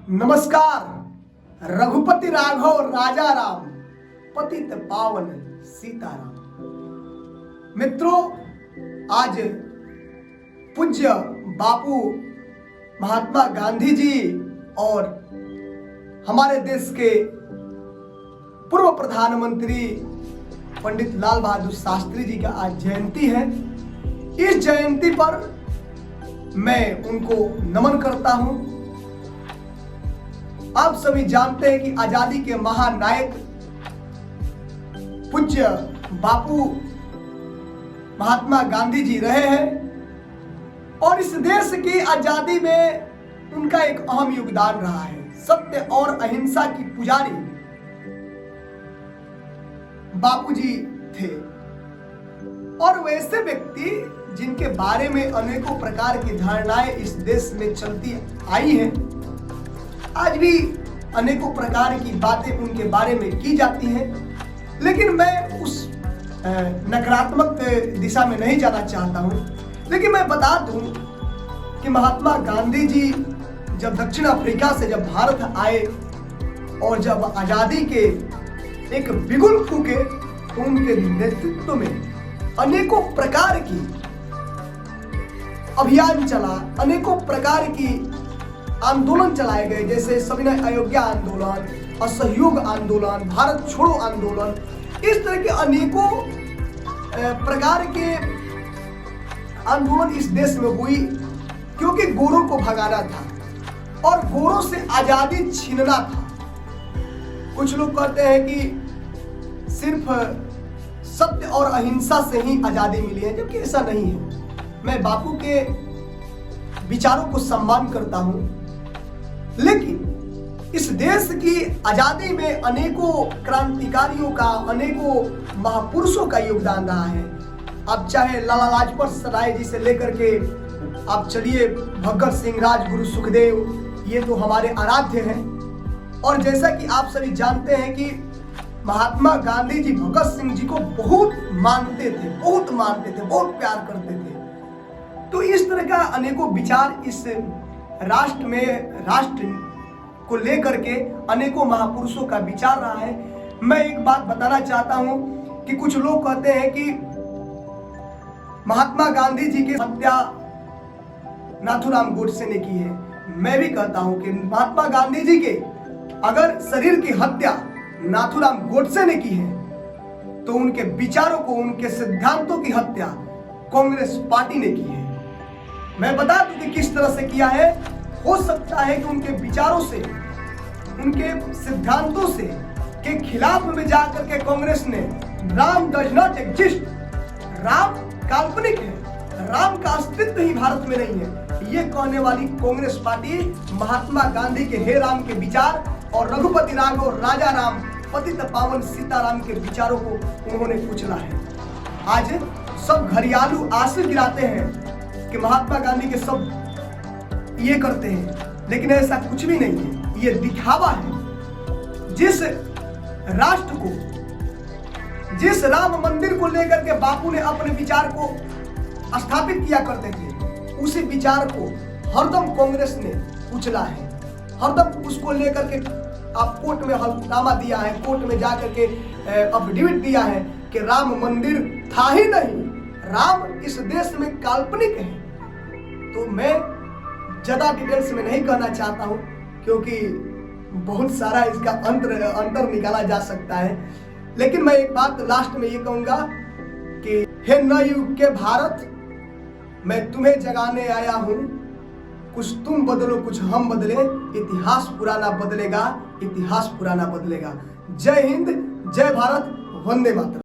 नमस्कार। रघुपति राघव राजा राम, पतित पावन सीताराम। मित्रों, आज पूज्य बापू महात्मा गांधी जी और हमारे देश के पूर्व प्रधानमंत्री पंडित लाल बहादुर शास्त्री जी का आज जयंती है। इस जयंती पर मैं उनको नमन करता हूं। आप सभी जानते हैं कि आजादी के महानायक पूज्य बापू महात्मा गांधी जी रहे हैं और इस देश की आजादी में उनका एक अहम योगदान रहा है। सत्य और अहिंसा की पुजारी बापू जी थे और वैसे व्यक्ति जिनके बारे में अनेकों प्रकार की धारणाएं इस देश में चलती आई हैं। आज भी अनेकों प्रकार की बातें उनके बारे में की जाती हैं, लेकिन मैं उस नकारात्मक दिशा में नहीं जाना चाहता हूं। लेकिन मैं बता दूं कि महात्मा गांधी जी जब दक्षिण अफ्रीका से जब भारत आए और जब आजादी के एक बिगुल फूके तो उनके नेतृत्व में अनेकों प्रकार की अभियान चला, अनेकों प्रकार की आंदोलन चलाए गए, जैसे सविनय अयोध्या आंदोलन, असहयोग आंदोलन, भारत छोड़ो आंदोलन। इस तरह के अनेकों प्रकार के आंदोलन इस देश में हुई, क्योंकि गोरों को भगाना था और गोरों से आजादी छीनना था। कुछ लोग कहते हैं कि सिर्फ सत्य और अहिंसा से ही आजादी मिली है, जबकि ऐसा नहीं है। मैं बापू के विचारों को सम्मान करता हूं, लेकिन इस देश की आजादी में अनेकों क्रांतिकारियों का, अनेकों महापुरुषों का योगदान रहा है। अब चाहे लाला लाजपत राय जी से लेकर के आप चलिए भगत सिंह, राजगुरु, सुखदेव, ये तो हमारे आराध्य हैं। और जैसा कि आप सभी जानते हैं कि महात्मा गांधी जी भगत सिंह जी को बहुत मानते थे, बहुत प्यार करते थे। तो इस तरह का अनेकों विचार इस राष्ट्र में, राष्ट्र को लेकर के अनेकों महापुरुषों का विचार रहा है। मैं एक बात बताना चाहता हूं कि कुछ लोग कहते हैं कि महात्मा गांधी जी की हत्या नाथूराम गोडसे ने की है। मैं भी कहता हूं कि महात्मा गांधी जी के अगर शरीर की हत्या नाथूराम गोडसे ने की है तो उनके विचारों को, उनके सिद्धांतों की हत्या कांग्रेस पार्टी ने की है। मैं बता दूं कि किस तरह से किया है। हो सकता है कि उनके विचारों से, उनके सिद्धांतों से के खिलाफ में जाकर के कांग्रेस ने Ram does not exist, Ram काल्पनिक है, राम का अस्तित्व ही भारत में नहीं है, ये कहने वाली कांग्रेस पार्टी महात्मा गांधी के हे राम के विचार और रघुपति राघव राजा राम, पतित पावन सीताराम के विचारों को उन्होंने कुचला है। आज सब घरियालू आंसू गिराते हैं कि महात्मा गांधी के सब ये करते हैं, लेकिन ऐसा कुछ भी नहीं है, ये दिखावा है। जिस राष्ट्र को, जिस राम मंदिर को लेकर के बापू ने अपने विचार को स्थापित किया करते थे, उसी विचार को हरदम कांग्रेस ने कुचला है। हरदम उसको लेकर के आप कोर्ट में हलफनामा दिया है, कोर्ट में जाकर के अफिडेविट दिया है कि राम मंदिर था ही नहीं, राम इस देश में काल्पनिक है। तो मैं ज्यादा डिटेल्स में नहीं कहना चाहता हूं, क्योंकि बहुत सारा इसका अंतर निकाला जा सकता है। लेकिन मैं एक बात लास्ट में ये कहूंगा कि हे नवयुग के भारत, मैं तुम्हें जगाने आया हूं। कुछ तुम बदलो, कुछ हम बदले, इतिहास पुराना बदलेगा, इतिहास पुराना बदलेगा। जय हिंद, जय भारत, वंदे मातरम।